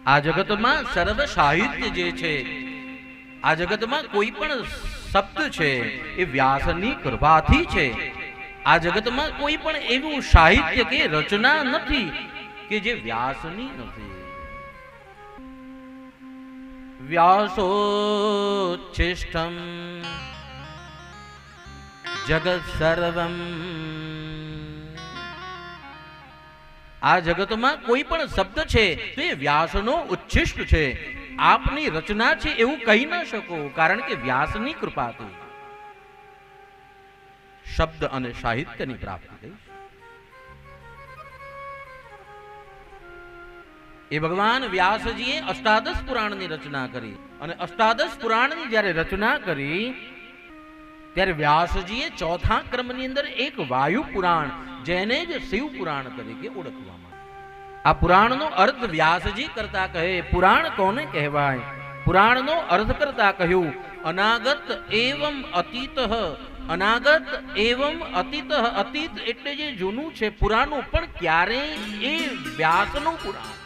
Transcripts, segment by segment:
આ જગતમાં સર્વ સાહિત્ય જે છે, આ જગતમાં કોઈ પણ શબ્દ છે એ વ્યાસની કૃપાથી છે. આ જગતમાં કોઈ પણ એવું સાહિત્ય કે રચના નથી કે જે વ્યાસની નથી. વ્યાસોચ્છિષ્ટમ જગત સર્વમ. આ જગતમાં કોઈ પણ શબ્દ છે તો એ વ્યાસનો ઉચ્છિષ્ટ છે, આપની રચના છે એવું કહી ન શકો, કારણ કે વ્યાસની કૃપાથી શબ્દ અને સાહિત્યની પ્રાપ્તિ થઈ. એ ભગવાન વ્યાસજીએ અષ્ટાદશ પુરાણની રચના કરી, અને અષ્ટાદશ પુરાણની જ્યારે રચના કરી ત્યારે વ્યાસજીએ ચોથા ક્રમની અંદર એક વાયુ પુરાણ, જેને જ શિવ પુરાણ તરીકે ઓળખવામાં. આ પુરાણનો અર્થ વ્યાસજી કરતા કહે. પુરાણ કોને કહેવાય? પુરાણનો અર્થ કરતા કહ્યું અનાગત એવમ અતીત. અનાગત એવમ અતીત. અતીત એટલે જે જૂનું છે પુરાણું, પણ ક્યારેય એ વ્યાસનું પુરાણ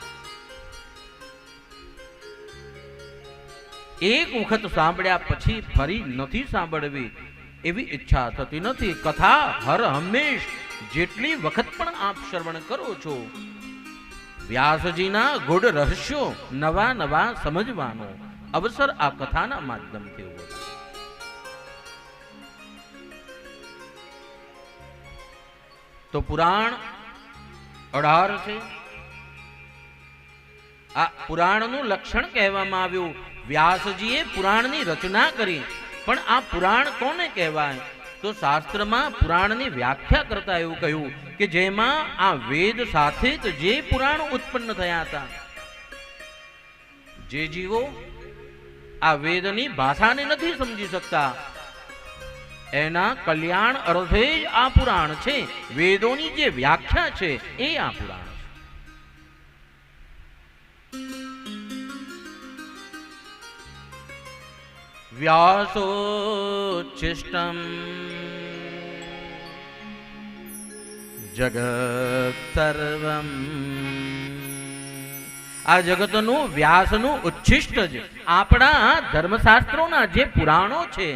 એક વખત સાંભળ્યા પછી ફરી નથી સાંભળવી એવી ઈચ્છા થતી નથી. કથા હર હંમેશ જેટલી વખત પણ આપ શ્રવણ કરો છો, વ્યાસજીના ગૂઢ રહસ્યો નવા નવા સમજવાનો અવસર આ કથાના માધ્યમથી હોય. તો પુરાણ 18 છે. આ પુરાણનું લક્ષણ કહેવામાં આવ્યું. વ્યાસજીએ પુરાણની રચના કરી, પણ આ પુરાણ કોને કહેવાય? તો શાસ્ત્રમાં પુરાણની વ્યાખ્યા કરતા એવું કહ્યું કે જેમાં આ વેદ સાથે જ જે પુરાણ ઉત્પન્ન થયા હતા, જે જીવો આ વેદની ભાષાને નથી સમજી શકતા, એના કલ્યાણ અર્થે જ આ પુરાણ છે. વેદોની જે વ્યાખ્યા છે એ આ પુરાણ. વ્યાસોચ્છિષ્ટમ જગત સર્વમ. આ જગતનું વ્યાસનું ઉચ્છિષ્ટ જ આપણા ધર્મશાસ્ત્રોના જે પુરાણો છે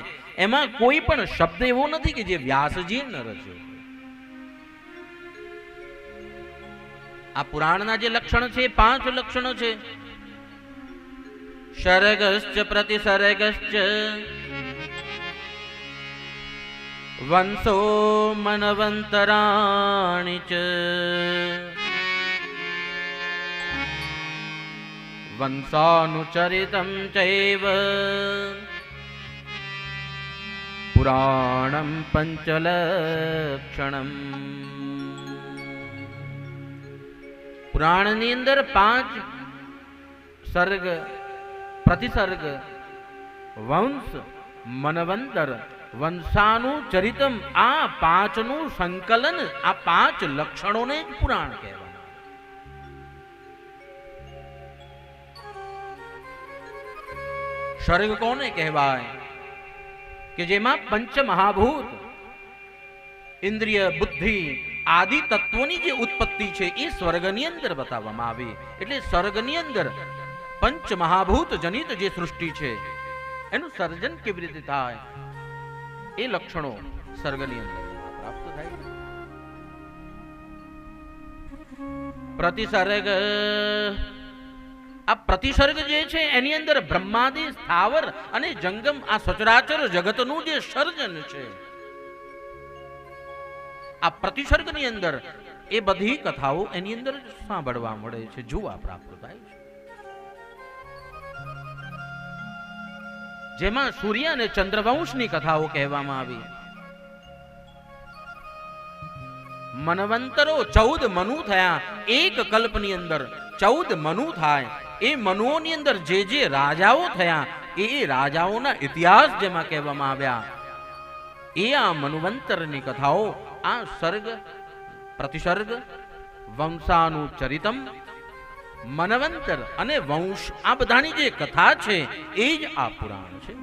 એમાં કોઈ પણ શબ્દ એવો નથી કે જે વ્યાસજી ન રચ્યો. આ પુરાણના જે લક્ષણ છે 5 લક્ષણો છે. સર્ગશ્ચ પ્રતિસર્ગશ્ચ વંશો મનવંતરાણિ ચ વંશાનુચરિતં ચૈવ પુરાણં પંચલક્ષણમ. પુરાણની અંદર 5 સર્ગ, પ્રતિસર્ગ, વંશ, મનવંતર, વંશાનુચરિતમ, આ 5નું સંકલન, આ 5 લક્ષણોને જ પુરાણ કહેવાય. સર્ગ કોને કહેવાય? કે જેમાં પંચ મહાભૂત, ઇન્દ્રિય, બુદ્ધિ આદિ તત્વોની જે ઉત્પત્તિ છે એ સ્વર્ગની અંદર બતાવવામાં આવી. એટલે સ્વર્ગની અંદર પંચ મહાભૂત જનિત જે સૃષ્ટિ છે એનું સર્જન કેવી રીતે થાય એ લક્ષણો સર્ગની અંદર પ્રાપ્ત થાય. પ્રતિસર્ગ, આ પ્રતિસર્ગ જે છે એની અંદર બ્રહ્માદિ સ્થાવર અને જંગમ આ સચરાચર જગતનું જે સર્જન છે, આ પ્રતિસર્ગની અંદર એ બધી કથાઓ એની અંદર સાંભળવા મળે છે, જોવા પ્રાપ્ત થાય છે. જેમાં સૂર્ય અને ચંદ્રવંશની કથાઓ કહેવામાં આવી. મનવંતરો 14 મનુ થયા. એક કલ્પની અંદર 14 મનુ થાય. એ મનુઓની અંદર જે જે રાજાઓ થયા એ રાજાઓના ઇતિહાસ જેમાં કહેવામાં આવ્યા, એ આ મનુવંતરની કથાઓ આ સર્ગ, પ્રતિસર્ગ, વંશાનુચરિતમ, મનવંતર અને વંશ, આ બધાની જે કથા છે એ જ આ પુરાણ છે.